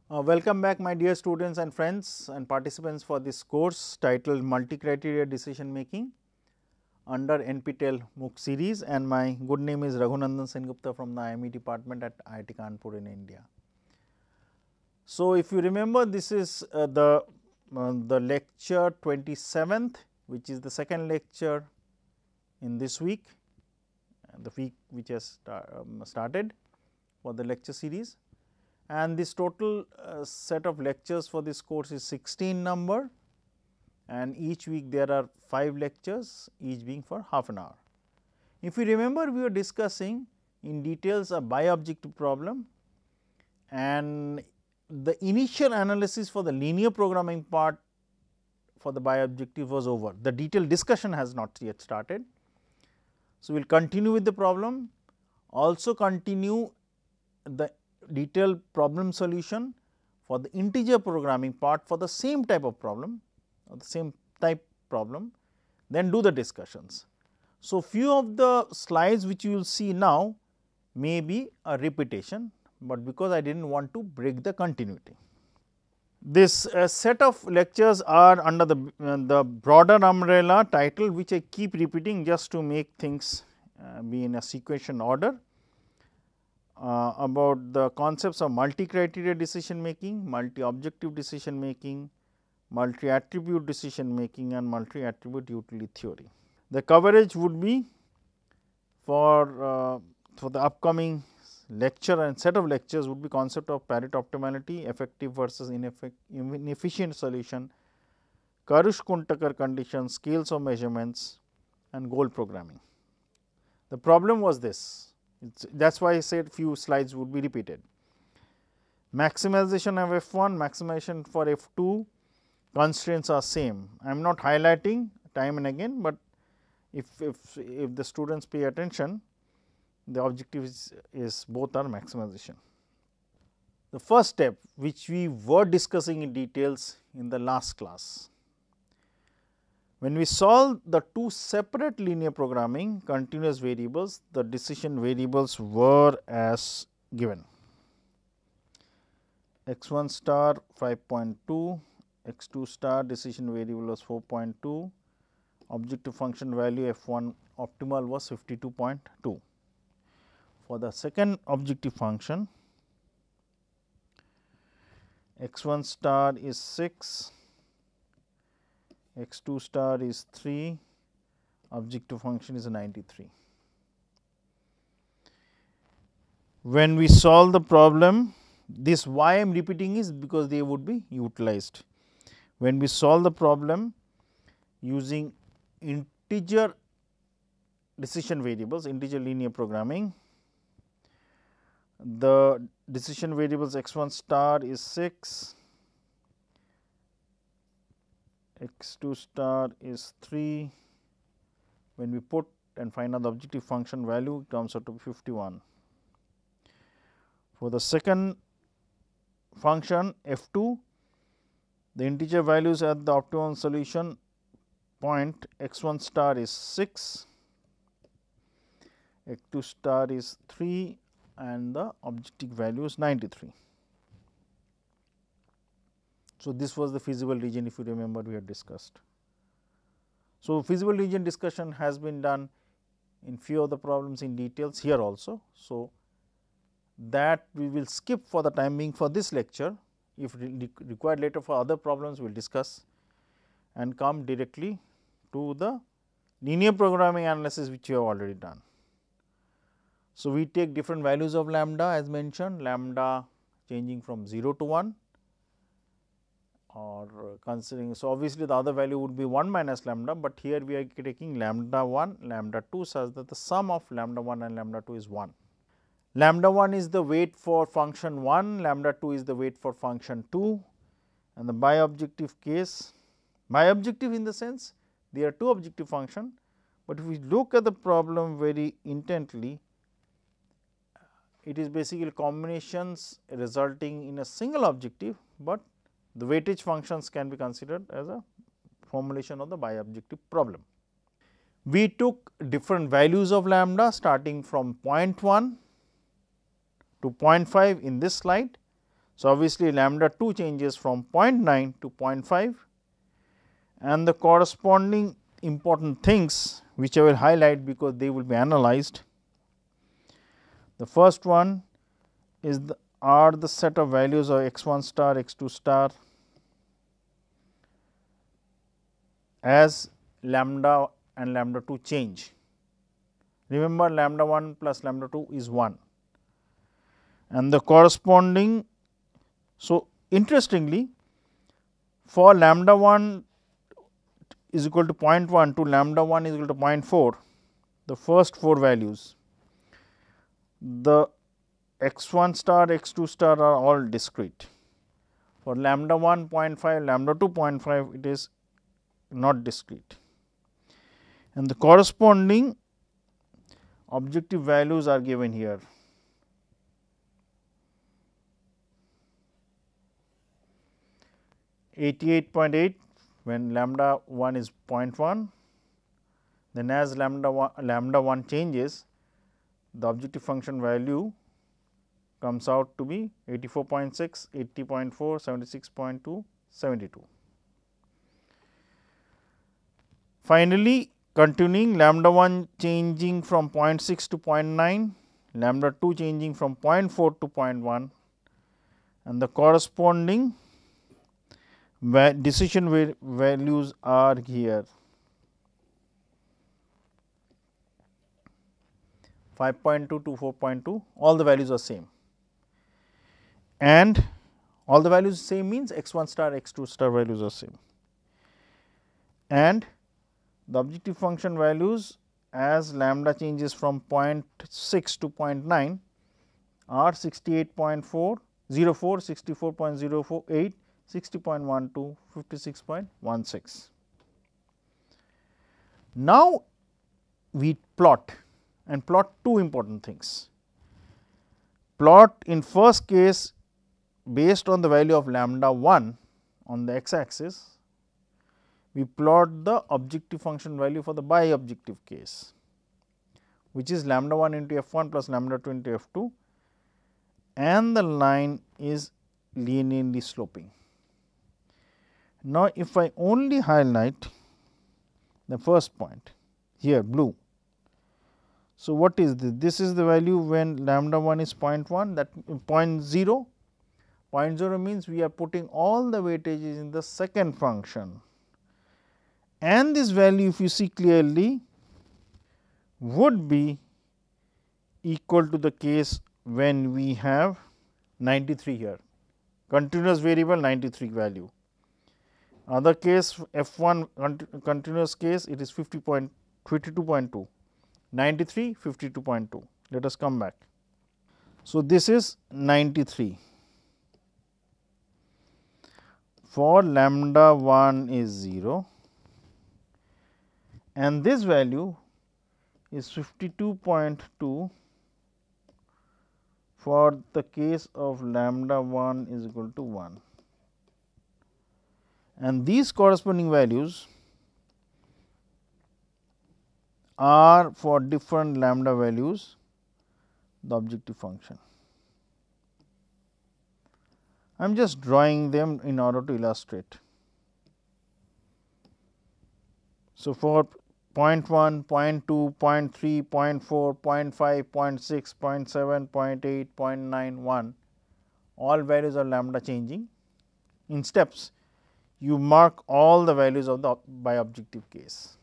Welcome back my dear students and friends and participants for this course titled Multi-Criteria Decision Making under NPTEL MOOC series, and my good name is Raghunandan Sengupta from the IME department at IIT Kanpur in India. So, if you remember, this is the lecture 27th, which is the second lecture in this week, the week which has started for the lecture series. And this total set of lectures for this course is 16 number, and each week there are 5 lectures, each being for half an hour. If you remember, we were discussing in details a bi-objective problem, and the initial analysis for the linear programming part for the bi-objective was over. The detailed discussion has not yet started. So, we will continue with the problem, also continue the detailed problem solution for the integer programming part for the same type of problem or the same type problem, then do the discussions. So, few of the slides which you will see now may be a repetition, but because I did not want to break the continuity. This set of lectures are under the broader umbrella title, which I keep repeating just to make things be in a sequential order. About the concepts of multi-criteria decision making, multi-objective decision making, multi-attribute decision making and multi-attribute utility theory. The coverage would be for the upcoming lecture and set of lectures would be concept of Pareto optimality, effective versus inefficient solution, Karush-Kuntakar conditions, scales of measurements and goal programming. The problem was this. That is why I said few slides would be repeated. Maximization of F1, maximization for F2, constraints are same. I am not highlighting time and again, but if the students pay attention, the objective is both are maximization. The first step which we were discussing in details in the last class. When we solve the two separate linear programming continuous variables, the decision variables were as given: x1 star 5.2, x2 star decision variable was 4.2, objective function value f1 optimal was 52.2. For the second objective function, x1 star is 6, x2 star is 3, objective function is 93. When we solve the problem, this why I am repeating is because they would be utilized. When we solve the problem using integer decision variables, integer linear programming, the decision variables x1 star is 6, x2 star is 3. When we put and find out the objective function value, it comes out to be 51. For the second function f2, the integer values at the optimum solution point x1 star is 6, x2 star is 3 and the objective value is 93. So, this was the feasible region, if you remember we had discussed. So, feasible region discussion has been done in few of the problems in details here also. So, that we will skip for the time being for this lecture. If required later for other problems, we will discuss and come directly to the linear programming analysis which you have already done. So, we take different values of lambda as mentioned, lambda changing from 0 to 1. Or considering, so obviously the other value would be 1 minus lambda, but here we are taking lambda 1, lambda 2 such that the sum of lambda 1 and lambda 2 is 1. Lambda 1 is the weight for function 1, lambda 2 is the weight for function 2, and the bi-objective case, bi-objective in the sense there are two objective function, but if we look at the problem very intently, it is basically combinations resulting in a single objective, but the weightage functions can be considered as a formulation of the bi-objective problem. We took different values of lambda starting from 0.1 to 0.5 in this slide. So, obviously, lambda 2 changes from 0.9 to 0.5, and the corresponding important things which I will highlight because they will be analyzed. The first one is are the set of values of x 1 star, x 2 star as lambda and lambda 2 change. Remember, lambda 1 plus lambda 2 is 1, and the corresponding. So, interestingly, for lambda 1 is equal to 0.1 to lambda 1 is equal to 0.4, the first 4 values, the x 1 star, x 2 star are all discrete. For lambda 1 0.5, lambda 2 0.5, it is not discrete, and the corresponding objective values are given here. .88 when lambda 1 is 0.1, then as lambda 1 changes, the objective function value comes out to be 84.6, 80.4, 76.2, 72. Finally, continuing, lambda 1 changing from 0.6 to 0.9, lambda 2 changing from 0.4 to 0.1, and the corresponding decision values are here. 5.2 to 4.2, all the values are same, and all the values same means x 1 star, x 2 star values are same, and the objective function values as lambda changes from 0.6 to 0.9 are 68.4, 04, 64.048, 60.12, 56.16. Now, we plot and plot two important things. Plot in first case based on the value of lambda 1 on the x axis, we plot the objective function value for the bi-objective case, which is lambda 1 into f 1 plus lambda 2 into f 2, and the line is linearly sloping. Now, if I only highlight the first point here blue. So, what is this? This is the value when lambda 1 is 0.1, that 0.0. 0.0 means we are putting all the weightages in the second function, and this value, if you see clearly, would be equal to the case when we have 93 here, continuous variable 93 value. Other case f 1 continuous case, it is 52.2, 93 52.2. Let us come back. So, this is 93 for lambda 1 is 0, and this value is 52.2 for the case of lambda 1 is equal to 1, and these corresponding values are for different lambda values the objective function. I am just drawing them in order to illustrate. So, for 0.1, 0.2, 0.3, 0.4, 0.5, 0.6, 0.7, 0.8, 0.9, 1, all values are lambda changing. In steps, you mark all the values of the bi-objective case.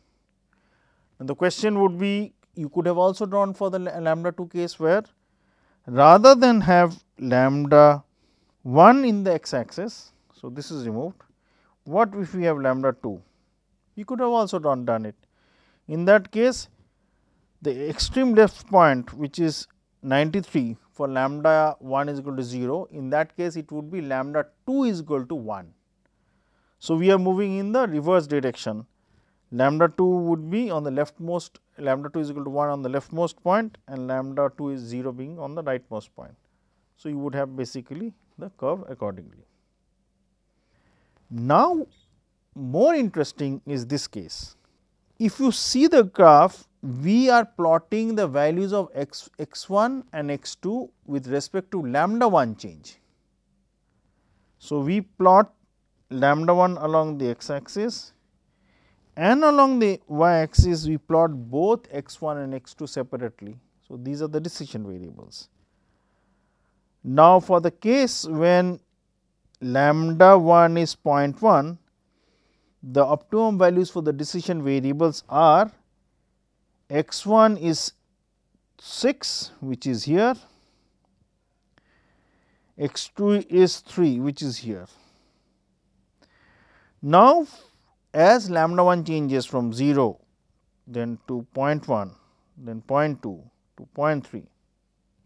And the question would be, you could have also drawn for the lambda 2 case where rather than have lambda 1 in the x axis. So, this is removed. What if we have lambda 2? You could have also done it. In that case, the extreme left point, which is 93 for lambda 1 is equal to 0, in that case it would be lambda 2 is equal to 1. So, we are moving in the reverse direction. Lambda 2 would be on the leftmost, lambda 2 is equal to 1 on the leftmost point, and lambda 2 is 0 being on the rightmost point. So, you would have basically the curve accordingly. Now, more interesting is this case. If you see the graph, we are plotting the values of x 1 and x 2 with respect to lambda 1 change. So, we plot lambda 1 along the x axis and along the y axis we plot both x 1 and x 2 separately. So, these are the decision variables. Now, for the case when lambda 1 is 0.1, the optimum values for the decision variables are x 1 is 6, which is here, x 2 is 3, which is here. Now, as lambda 1 changes from 0, then to 0.1, then 0.2 to 0.3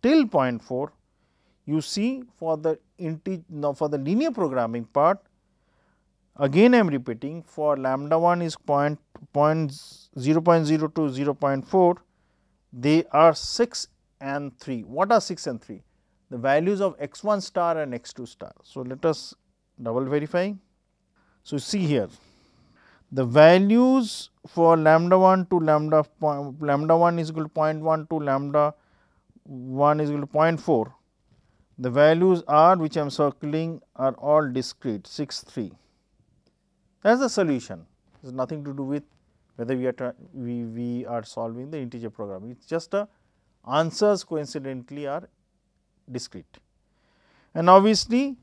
till 0.4, you see for the for the linear programming part, again I am repeating, for lambda 1 is 0.0 to 0.4, they are 6 and 3. What are 6 and 3? The values of x 1 star and x 2 star. So, let us double verify. So, see here, the values for lambda 1 to lambda 1 is equal to 0.1 to lambda 1 is equal to 0.4. The values are, which I am circling, are all discrete 6, 3. That is the solution. It has nothing to do with whether we are solving the integer program. It is just the answers coincidentally are discrete. And obviously,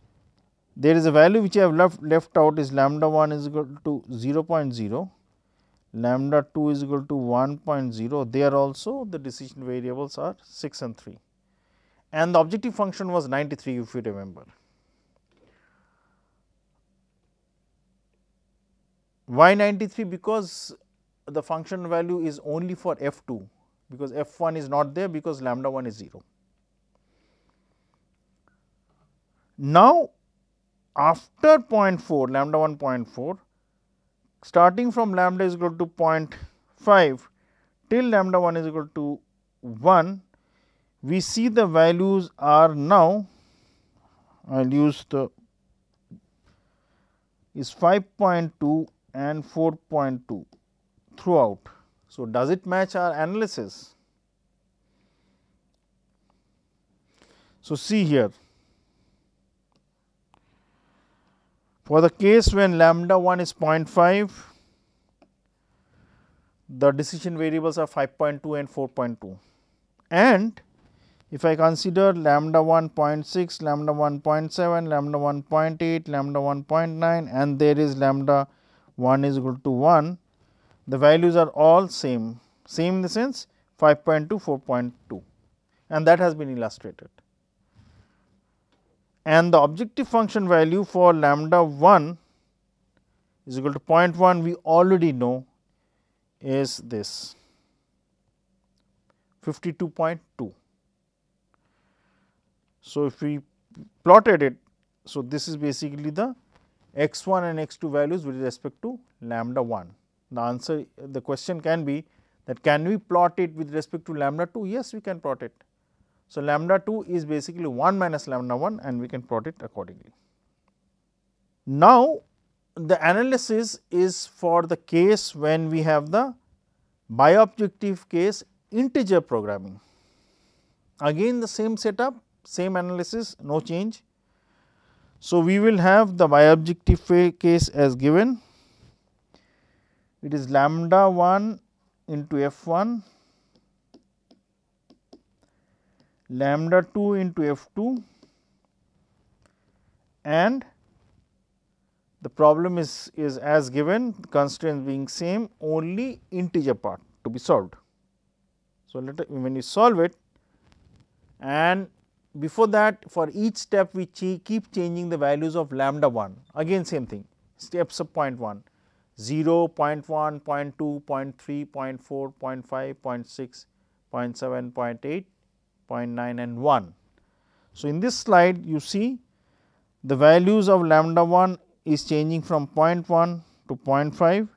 there is a value which I have left out is lambda 1 is equal to 0.0, lambda 2 is equal to 1.0. There also the decision variables are 6 and 3, and the objective function was 93, if you remember. Why 93? Because the function value is only for f 2, because f 1 is not there, because lambda 1 is 0. Now, after 0.4, lambda 1 0.4, starting from lambda is equal to 0.5 till lambda 1 is equal to 1, we see the values are now, I will use the is 5.2 and 4.2 throughout. So, does it match our analysis? So, see here, for the case when lambda 1 is 0.5, the decision variables are 5.2 and 4.2, and if I consider lambda 1 0.6, lambda 1 0.7, lambda 1 0.8, lambda 1 0.9, and there is lambda 1 is equal to 1, the values are all same in the sense 5.2, 4.2, and that has been illustrated. And the objective function value for lambda 1 is equal to 0.1, we already know is this 52.2. So, if we plotted it, so this is basically the x 1 and x 2 values with respect to lambda 1. The answer, the question can be that can we plot it with respect to lambda 2? Yes, we can plot it. So, lambda 2 is basically 1 minus lambda 1, and we can plot it accordingly. Now, the analysis is for the case when we have the bi-objective case integer programming. Again the same setup, same analysis, no change. So, we will have the bi-objective case as given. It is lambda 1 into f 1, lambda 2 into f 2, and the problem is as given, constraints being same, only integer part to be solved. So, when you solve it, and before that, for each step we keep changing the values of lambda 1, again same thing, steps of 0.1, 0, 0.1, 0.2, 0.3, 0.4, 0.5, 0.6, 0.7, 0.8, 0.9 and 1. So, in this slide you see the values of lambda 1 is changing from 0.1 to 0.5,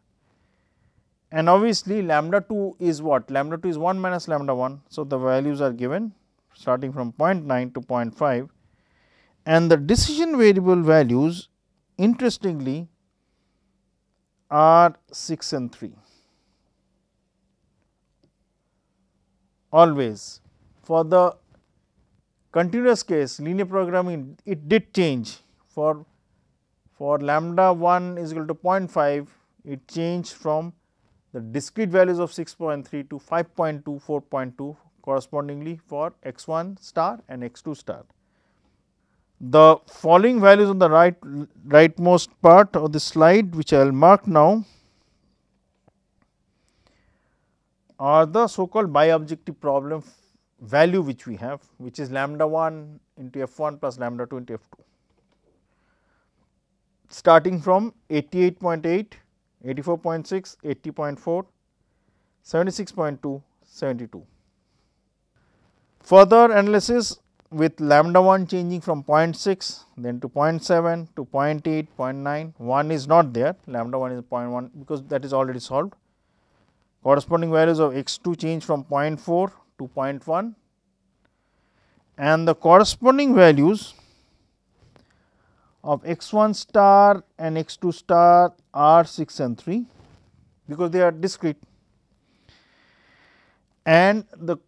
and obviously lambda 2 is what? Lambda 2 is 1 minus lambda 1. So, the values are given starting from 0.9 to 0.5, and the decision variable values interestingly are 6 and 3. Always for the continuous case linear programming, it did change. For For lambda 1 is equal to 0.5, it changed from the discrete values of 6.3 to 5.2, 4.2 correspondingly for x1 star and x2 star. The following values on the rightmost part of the slide, which I will mark now, are the so called bi-objective problem value which we have, which is lambda 1 into f1 plus lambda 2 into f2, starting from 88.8, 84.6, 80.4, 76.2, 72. Further analysis with lambda 1 changing from 0.6, then to 0.7 to 0.8, 0.9, 1 is not there, lambda 1 is 0.1 because that is already solved. Corresponding values of x2 change from 0.4 to 0.1, and the corresponding values of x1 star and x2 star are 6 and 3 because they are discrete, and the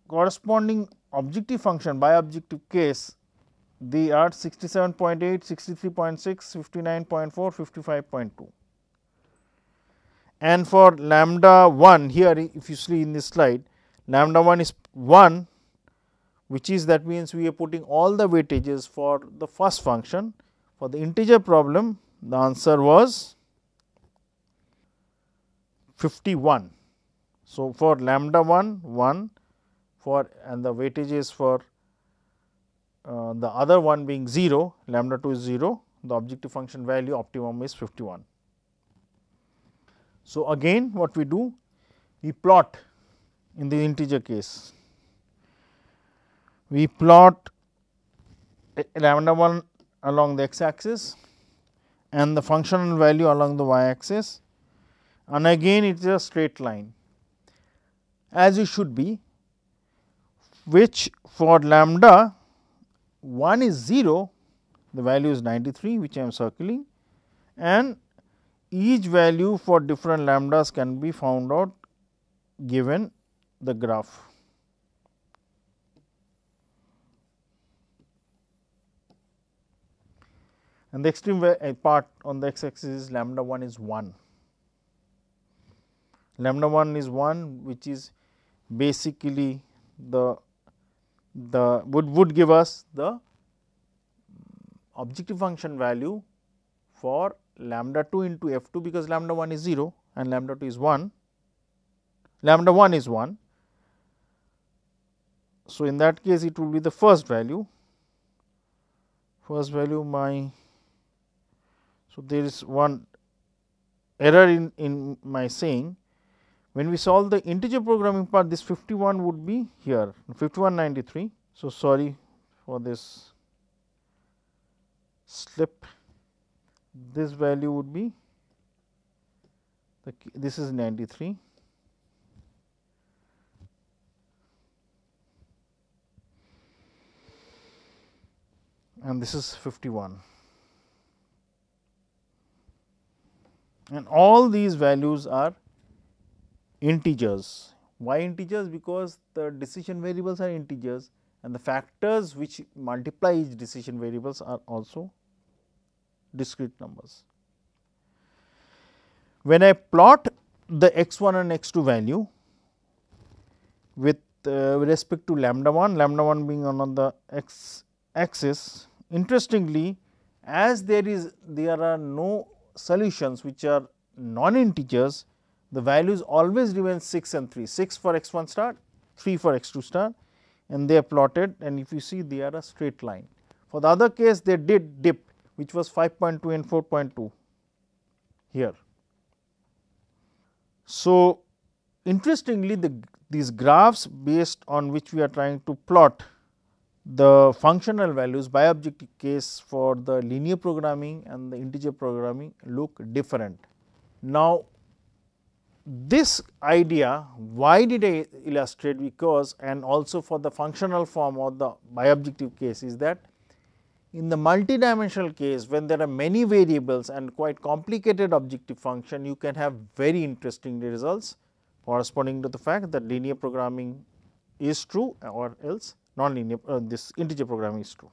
corresponding objective function by objective case, they are 67.8, 63.6, 59.4, 55.2. And for lambda 1 here, if you see in this slide, lambda 1 is 1, which is, that means we are putting all the weightages for the first function. For the integer problem, the answer was 51. So, for lambda 1, 1, and the weightages for the other one being 0, lambda 2 is 0, the objective function value optimum is 51. So, again what we do, we plot in the integer case, we plot lambda 1 along the x axis and the functional value along the y axis, and again it is a straight line as it should be, which for lambda 1 is 0, the value is 93, which I am circling, and each value for different lambdas can be found out given the graph. And the extreme part on the x axis is lambda 1 is 1. Lambda 1 is 1, which is basically would give us the objective function value for lambda 2 into f2, because lambda 1 is 0 and lambda 2 is 1, lambda 1 is 1. So, in that case it will be the first value my. So, there is one error in my saying. When we solve the integer programming part, this 51 would be here, 5193. So, sorry for this slip, this value would be, this is 93. And this is 51. And all these values are integers. Why integers? Because the decision variables are integers and the factors which multiply each decision variables are also discrete numbers. When I plot the x1 and x2 value with respect to lambda 1 being on the x axis, interestingly, as there are no solutions which are non-integers, the values always remain 6 and 3, 6 for x1 star, 3 for x2 star, and they are plotted, and if you see they are a straight line. For the other case they did dip, which was 5.2 and 4.2 here. So, interestingly, these graphs based on which we are trying to plot the functional values by objective case for the linear programming and the integer programming look different. Now, this idea, why did I illustrate? Because, and also for the functional form or the bi-objective case, is that in the multidimensional case, when there are many variables and quite complicated objective function, you can have very interesting results corresponding to the fact that linear programming is true or else non-linear this integer programming is true.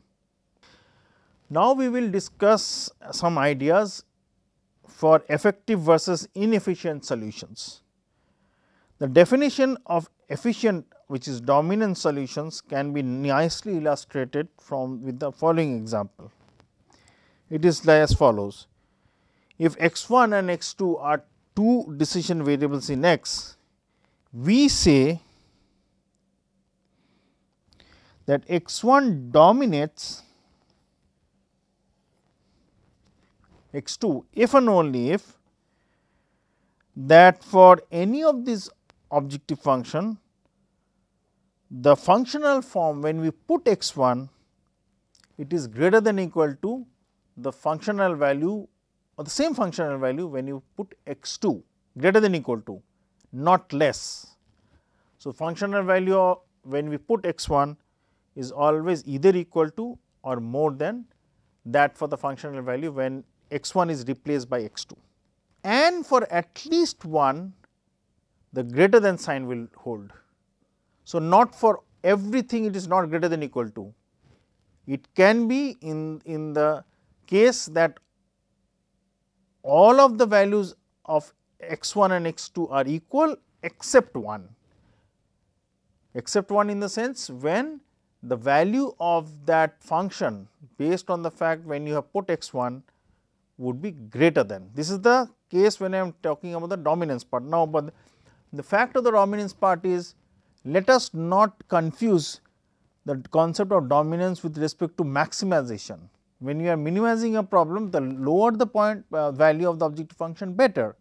Now, we will discuss some ideas for effective versus inefficient solutions. The definition of efficient, which is dominant solutions, can be nicely illustrated with the following example. It is as follows: if x1 and x2 are two decision variables in X, we say that x1 dominates x2 if and only if that for any of these objective function, the functional form when we put x1, it is greater than equal to the functional value or the same functional value when you put x2, greater than equal to, not less. So, functional value when we put x1 is always either equal to or more than that for the functional value when x1 is replaced by x2. And for at least one, the greater than sign will hold. So, not for everything it is not greater than equal to. It can be in the case that all of the values of x1 and x2 are equal except one in the sense when the value of that function based on the fact when you have put x1 would be greater than. This is the case when I am talking about the dominance part. Now, but the fact of the dominance part is, let us not confuse the concept of dominance with respect to maximization. When you are minimizing a problem, the lower the point value of the objective function, better.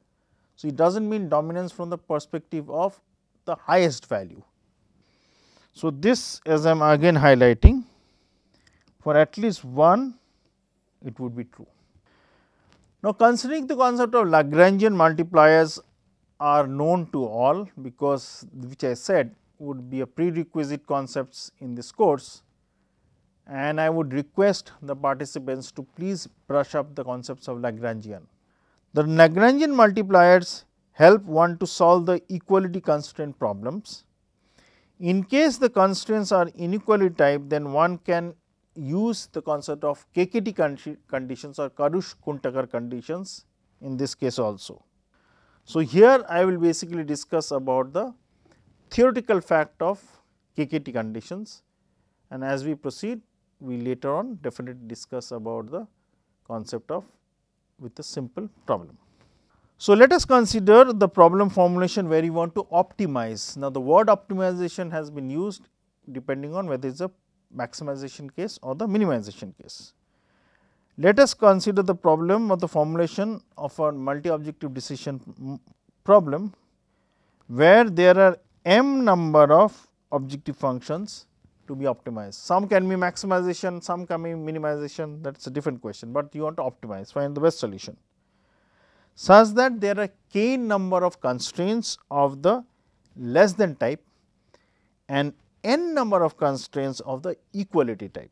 So, it does not mean dominance from the perspective of the highest value. So, this as I am again highlighting, for at least one it would be true. Now, considering the concept of Lagrangian multipliers are known to all, because which I said would be a prerequisite concepts in this course, and I would request the participants to please brush up the concepts of Lagrangian. The Lagrangian multipliers help one to solve the equality constraint problems. In case the constraints are inequality type, then one can use the concept of KKT conditions or Karush-Kuntakar conditions in this case also. So, here I will basically discuss about the theoretical fact of KKT conditions, and as we proceed we later on definitely discuss about the concept of with a simple problem. So, let us consider the problem formulation where you want to optimize. Now, the word optimization has been used depending on whether it is a maximization case or the minimization case. Let us consider the problem of the formulation of a multi-objective decision problem where there are m number of objective functions to be optimized. Some can be maximization, some can be minimization, that is a different question, but you want to optimize, find the best solution such that there are k number of constraints of the less than type and n number of constraints of the equality type.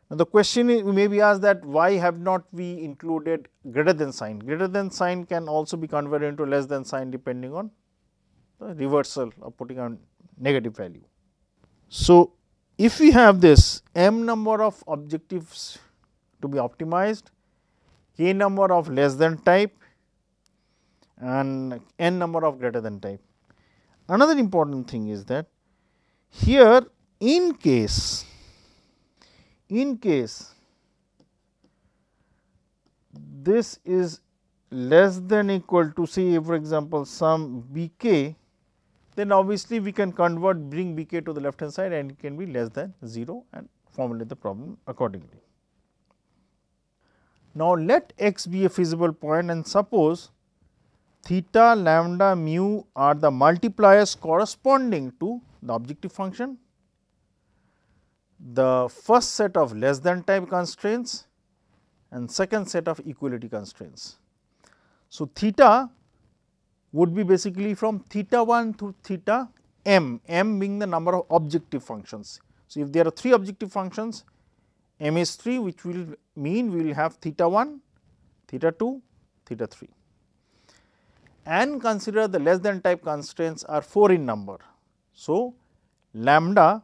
Now, the question may be asked that why have not we included greater than sign? Greater than sign can also be converted into less than sign depending on the reversal of putting on negative value. So, if we have this m number of objectives to be optimized, k number of less than type and n number of greater than type. Another important thing is that here in case this is less than equal to, say for example, some bk, then obviously we can bring bk to the left hand side and it can be less than 0 and formulate the problem accordingly. Now, let x be a feasible point and suppose theta, lambda, mu are the multipliers corresponding to the objective function, the first set of less than type constraints and second set of equality constraints. So, theta would be basically from theta 1 to theta m, m being the number of objective functions. So, if there are 3 objective functions, m is 3, which will mean we will have theta 1, theta 2, theta 3, and consider the less than type constraints are 4 in number. So, lambda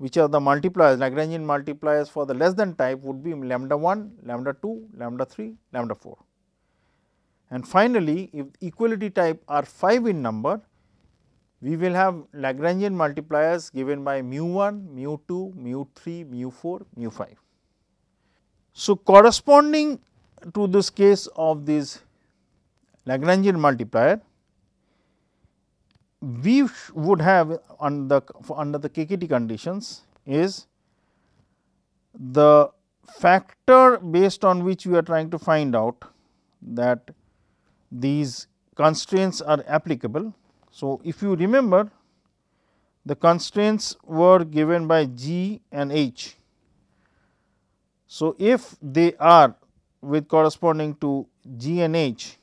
which are the multipliers, Lagrangian multipliers for the less than type would be lambda 1, lambda 2, lambda 3, lambda 4. And finally, if equality type are 5 in number, we will have Lagrangian multipliers given by mu 1, mu 2, mu 3, mu 4, mu 5. So, corresponding to this case of this Lagrangian multiplier, we would have under the KKT conditions is the factor based on which we are trying to find out that these constraints are applicable. So, if you remember, the constraints were given by G and H. So, if they are with corresponding to G and H,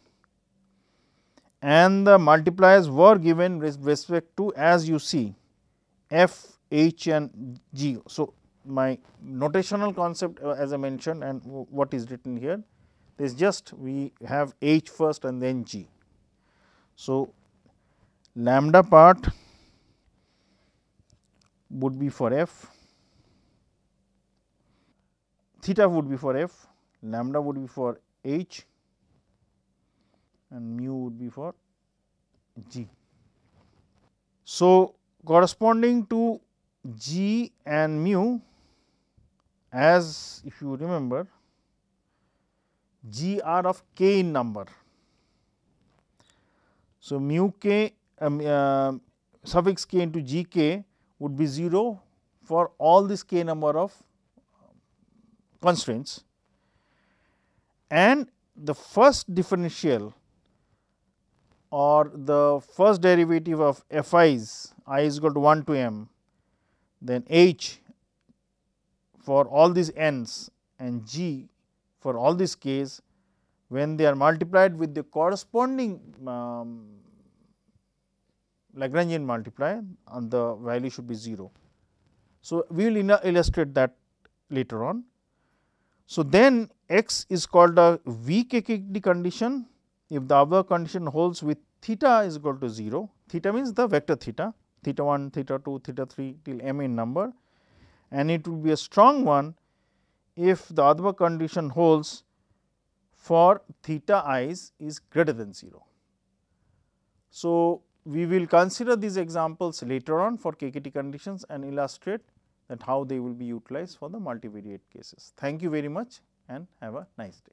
and the multipliers were given with respect to, as you see, F, H and G. So, my notational concept as I mentioned and what is written here is just we have H first and then G. So, lambda part would be for F, theta would be for F, lambda would be for H and mu would be for G. So, corresponding to G and mu, as if you remember, G are of k in number. So, mu k suffix k into G k would be 0 for all this k number of constraints, and the first differential or the first derivative of f i's I is equal to 1 to m, then h for all these n's and g for all these k's, when they are multiplied with the corresponding Lagrangian multiplier, the value should be 0. So, we will illustrate that later on. So, then x is called a weak KKT condition if the above condition holds with theta is equal to 0. Theta means the vector theta, theta 1, theta 2, theta 3 till m in number, and it will be a strong one if the other condition holds for theta i's is greater than 0. So, we will consider these examples later on for KKT conditions and illustrate that how they will be utilized for the multivariate cases. Thank you very much and have a nice day.